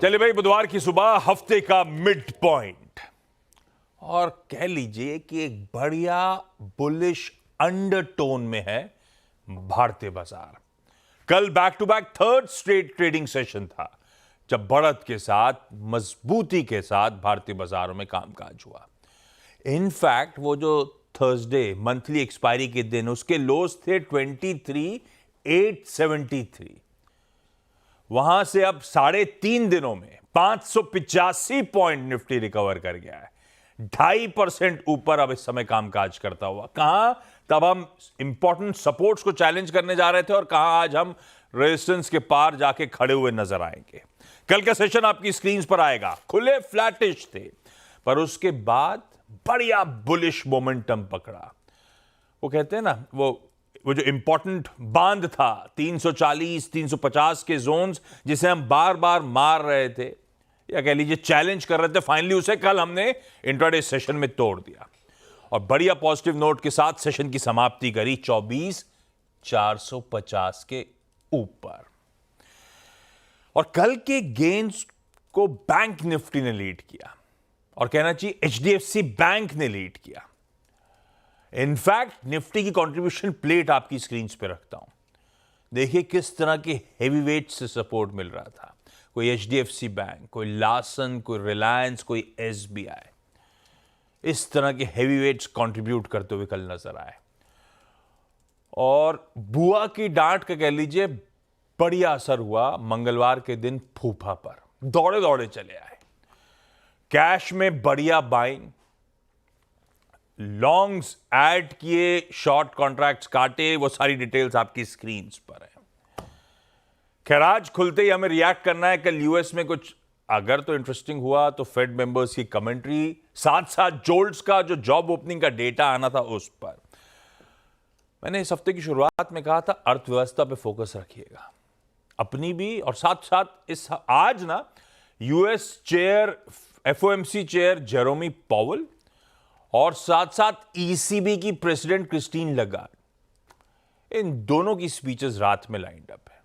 चलिए भाई, बुधवार की सुबह हफ्ते का मिड पॉइंट और कह लीजिए कि एक बढ़िया बुलिश अंडरटोन में है भारतीय बाजार। कल back to back third straight trading session था जब बढ़त के साथ मजबूती के साथ भारतीय बाजारों में कामकाज हुआ। इनफैक्ट वो जो थर्सडे मंथली एक्सपायरी के दिन उसके लोज थे 23,873। वहां से अब 3.5 दिनों में 585 पॉइंट निफ्टी रिकवर कर गया है। 2.5% ऊपर अब इस समय कामकाज करता हुआ। कहां तब हम इंपॉर्टेंट सपोर्ट्स को चैलेंज करने जा रहे थे और कहां आज हम रेजिस्टेंस के पार जाके खड़े हुए नजर आएंगे। कल का सेशन आपकी स्क्रीन पर आएगा। खुले फ्लैटिश थे पर उसके बाद बढ़िया बुलिश मोमेंटम पकड़ा। वो कहते हैं ना, वो जो इंपॉर्टेंट बांध था 340 350 के जोन्स जिसे हम बार बार मार रहे थे या कह लीजिए चैलेंज कर रहे थे, फाइनली उसे कल हमने इंट्राडे सेशन में तोड़ दिया और बढ़िया पॉजिटिव नोट के साथ सेशन की समाप्ति करी 24,450 के ऊपर। और कल के गेन्स को बैंक निफ्टी ने लीड किया और कहना चाहिए एचडीएफसी बैंक ने लीड किया। इनफैक्ट निफ्टी की कंट्रीब्यूशन प्लेट आपकी स्क्रीन पे रखता हूं। देखिए किस तरह के हेवी वेट से सपोर्ट मिल रहा था। कोई एचडीएफसी बैंक, कोई लासन, कोई रिलायंस, कोई एसबीआई, इस तरह के हेवी वेट्स कंट्रीब्यूट करते हुए कल नजर आए। और बुआ की डांट का कह लीजिए बढ़िया असर हुआ मंगलवार के दिन फूफा पर। दौड़े दौड़े चले आए। कैश में बढ़िया बाइंग, लॉन्ग्स ऐड किए, शॉर्ट कॉन्ट्रैक्ट्स काटे, वो सारी डिटेल्स आपकी स्क्रीन पर है। खैर आज खुलते ही हमें रिएक्ट करना है। कल यूएस में कुछ अगर तो इंटरेस्टिंग हुआ तो फेड मेंबर्स की कमेंट्री, साथ साथ जोल्ट्स का जो जॉब ओपनिंग का डेटा आना था उस पर। मैंने इस हफ्ते की शुरुआत में कहा था अर्थव्यवस्था पे फोकस रखिएगा अपनी भी, और साथ साथ इस आज ना US chair FOMC chair Jerome Powell और साथ साथ ईसीबी की प्रेसिडेंट क्रिस्टीन लगार्ड, इन दोनों की स्पीचेस रात में लाइंड अप है।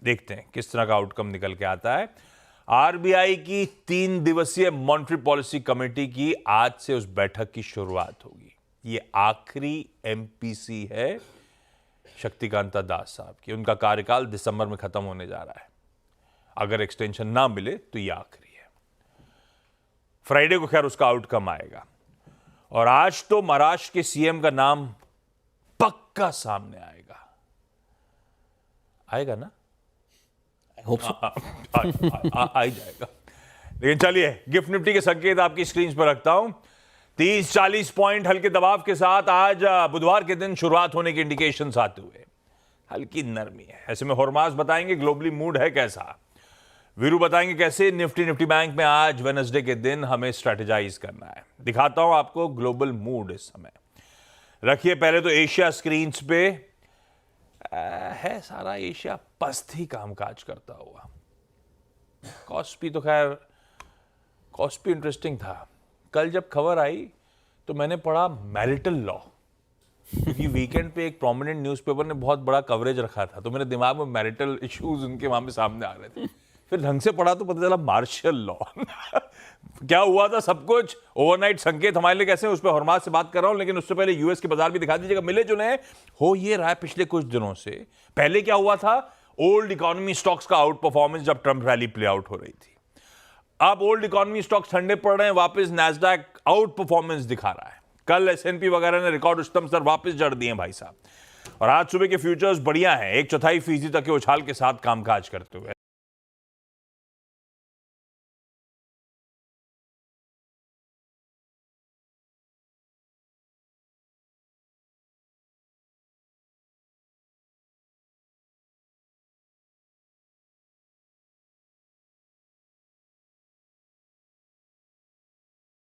देखते हैं किस तरह का आउटकम निकल के आता है। आरबीआई की 3 दिवसीय मॉनेटरी पॉलिसी कमेटी की आज से उस बैठक की शुरुआत होगी। ये आखिरी एमपीसी है शक्तिकांता दास साहब की। उनका कार्यकाल दिसंबर में खत्म होने जा रहा है। अगर एक्सटेंशन ना मिले तो ये आखिरी है। फ्राइडे को खैर उसका आउटकम आएगा। और आज तो महाराष्ट्र के सीएम का नाम पक्का सामने आएगा। आएगा ना? Hope so. आ ही जाएगा। लेकिन चलिए गिफ्ट निफ्टी के संकेत आपकी स्क्रीन पर रखता हूं। 30-40 पॉइंट हल्के दबाव के साथ आज बुधवार के दिन शुरुआत होने के इंडिकेशंस आते हुए हल्की नरमी है। ऐसे में हॉर्मास बताएंगे ग्लोबली मूड है कैसा। वीरू बताएंगे कैसे निफ्टी बैंक में आज वेडनेसडे के दिन हमें स्ट्रेटेजाइज करना है। दिखाता हूं आपको ग्लोबल मूड इस समय। रखिए पहले तो एशिया स्क्रीन्स पे है सारा एशिया पस्त ही कामकाज करता हुआ। कॉस्पी तो खैर कॉस्पी इंटरेस्टिंग था। कल जब खबर आई तो मैंने पढ़ा मैरिटल लॉ, क्योंकि वीकेंड पे एक प्रोमिनेंट न्यूज़पेपर ने बहुत बड़ा कवरेज रखा था तो मेरे दिमाग में मैरिटल इश्यूज उनके वहां पे सामने आ रहे थे। फिर ढंग से पढ़ा तो पता चला मार्शल लॉ। क्या हुआ था सब कुछ ओवरनाइट संकेत हमारे लिए कैसे, उस पर हरमास से बात कर रहा हूं। लेकिन उससे पहले यूएस के बाजार भी दिखा दीजिएगा। मिले जुले हो ये रहा है पिछले कुछ दिनों से। पहले क्या हुआ था, ओल्ड इकोनॉमी स्टॉक्स का आउट परफॉर्मेंस जब ट्रंप रैली प्ले आउट हो रही थी। अब ओल्ड इकोनॉमी स्टॉक्स ठंडे पड़ रहे हैं, वापस नैस्डैक आउट परफॉर्मेंस दिखा रहा है। कल एसएनपी वगैरह ने रिकॉर्ड उच्चतम स्तर वापस जड़ दिए भाई साहब। और आज सुबह के फ्यूचर्स बढ़िया हैं, 1/4% तक के उछाल के साथ कामकाज करते हुए।